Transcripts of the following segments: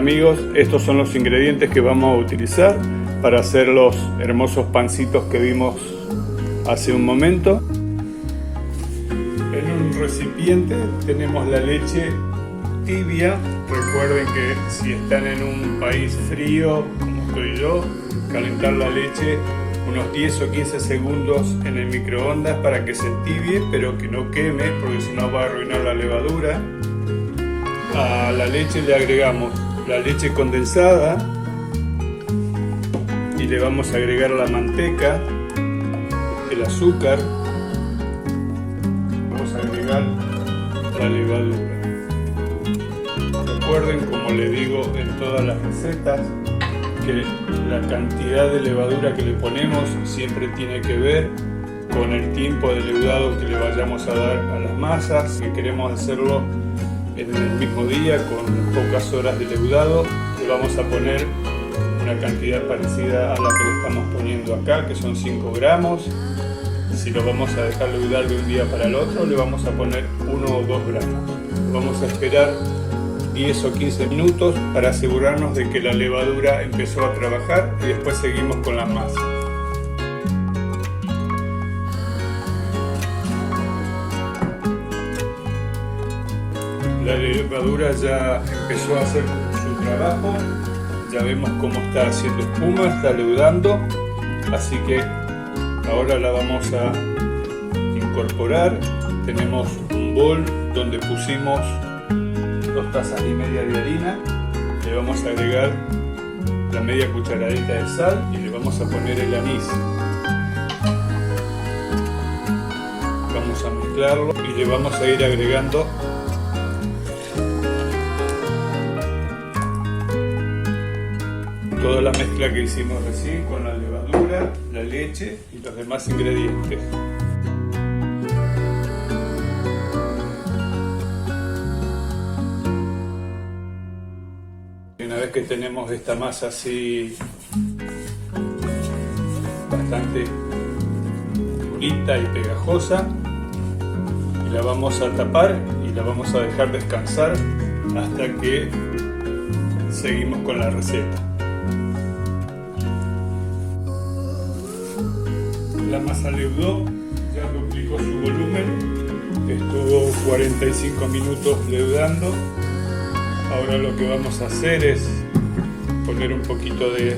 amigos, estos son los ingredientes que vamos a utilizar para hacer los hermosos pancitos que vimos hace un momento. En un recipiente tenemos la leche tibia. Recuerden que si están en un país frío, como estoy yo, calentar la leche unos 10 o 15 segundos en el microondas para que se entibie, pero que no queme, porque si no va a arruinar la levadura. A la leche le agregamos la leche condensada y le vamos a agregar la manteca, el azúcar, vamos a agregar la levadura. Recuerden, como le digo en todas las recetas, que la cantidad de levadura que le ponemos siempre tiene que ver con el tiempo de leudado que le vayamos a dar a las masas. Si queremos hacerlo en el mismo día con pocas horas de leudado, le vamos a poner una cantidad parecida a la que le estamos poniendo acá, que son 5 gramos. Si lo vamos a dejar leudar de un día para el otro, le vamos a poner 1 o 2 gramos. Vamos a esperar 10 o 15 minutos para asegurarnos de que la levadura empezó a trabajar y después seguimos con la masa. La levadura ya empezó a hacer su trabajo, ya vemos cómo está haciendo espuma, está leudando, así que ahora la vamos a incorporar. Tenemos un bol donde pusimos 2 tazas y media de harina, le vamos a agregar la media cucharadita de sal y le vamos a poner el anís. Vamos a mezclarlo y le vamos a ir agregando toda la mezcla que hicimos recién con la levadura, la leche y los demás ingredientes. Una vez que tenemos esta masa así bastante durita y pegajosa, la vamos a tapar y la vamos a dejar descansar hasta que seguimos con la receta. La masa leudó, ya duplicó su volumen, estuvo 45 minutos leudando. Ahora lo que vamos a hacer es poner un poquito de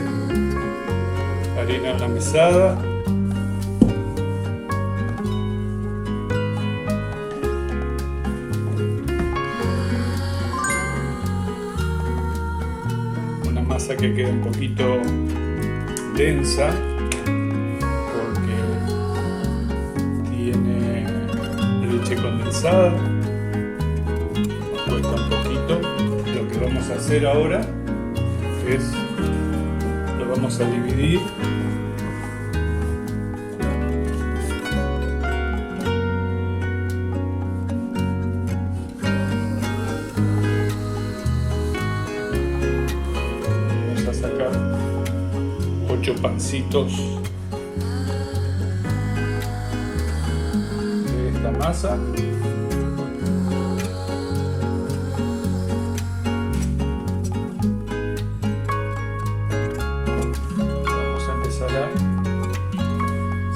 harina en la mesada. Una masa que quede un poquito densa porque tiene leche condensada. Nos cuesta un poquito. Lo que vamos a hacer ahora es lo vamos a dividir vamos a sacar 8 pancitos de esta masa.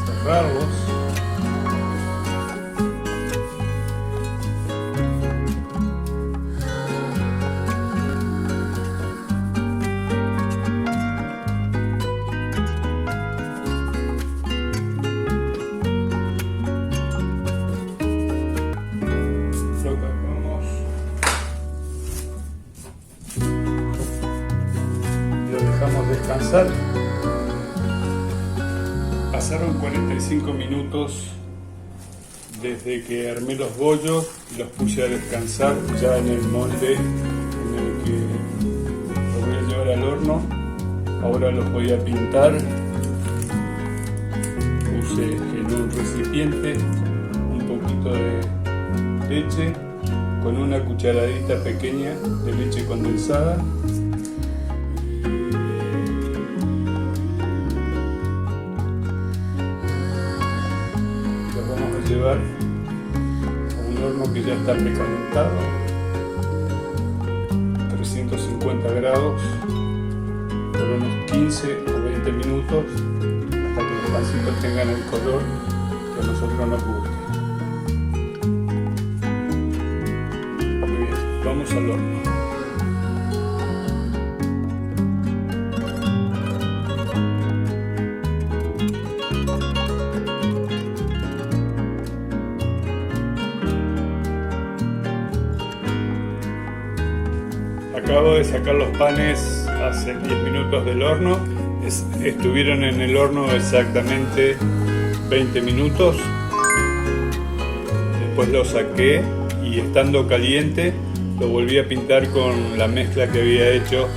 Cerrarlos. Lo tapamos. Lo dejamos descansar. Pasaron 45 minutos desde que armé los bollos y los puse a descansar ya en el molde en el que los voy a llevar al horno. Ahora los voy a pintar. Puse en un recipiente un poquito de leche con una cucharadita pequeña de leche condensada. Llevar a un horno que ya está precalentado, 300 150 grados por unos 15 o 20 minutos hasta que los pancitos tengan el color que a nosotros nos guste. Muy bien, vamos al horno. Acabo de sacar los panes hace 10 minutos del horno. Estuvieron en el horno exactamente 20 minutos. Después los saqué y estando caliente lo volví a pintar con la mezcla que había hecho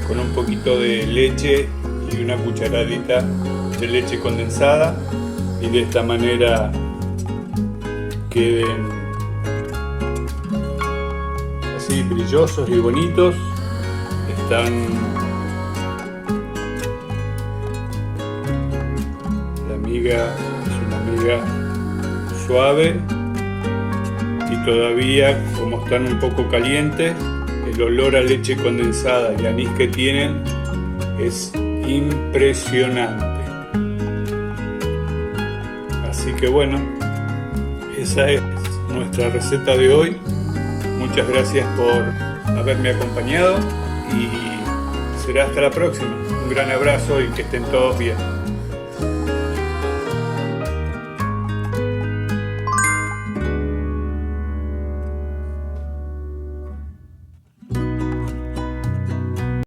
con un poquito de leche y una cucharadita de leche condensada, y de esta manera queden así brillosos y bonitos. La miga es una miga suave y todavía, como están un poco calientes, el olor a leche condensada y anís que tienen es impresionante. Así que bueno, esa es nuestra receta de hoy. Muchas gracias por haberme acompañado y será hasta la próxima. Un gran abrazo y que estén todos bien.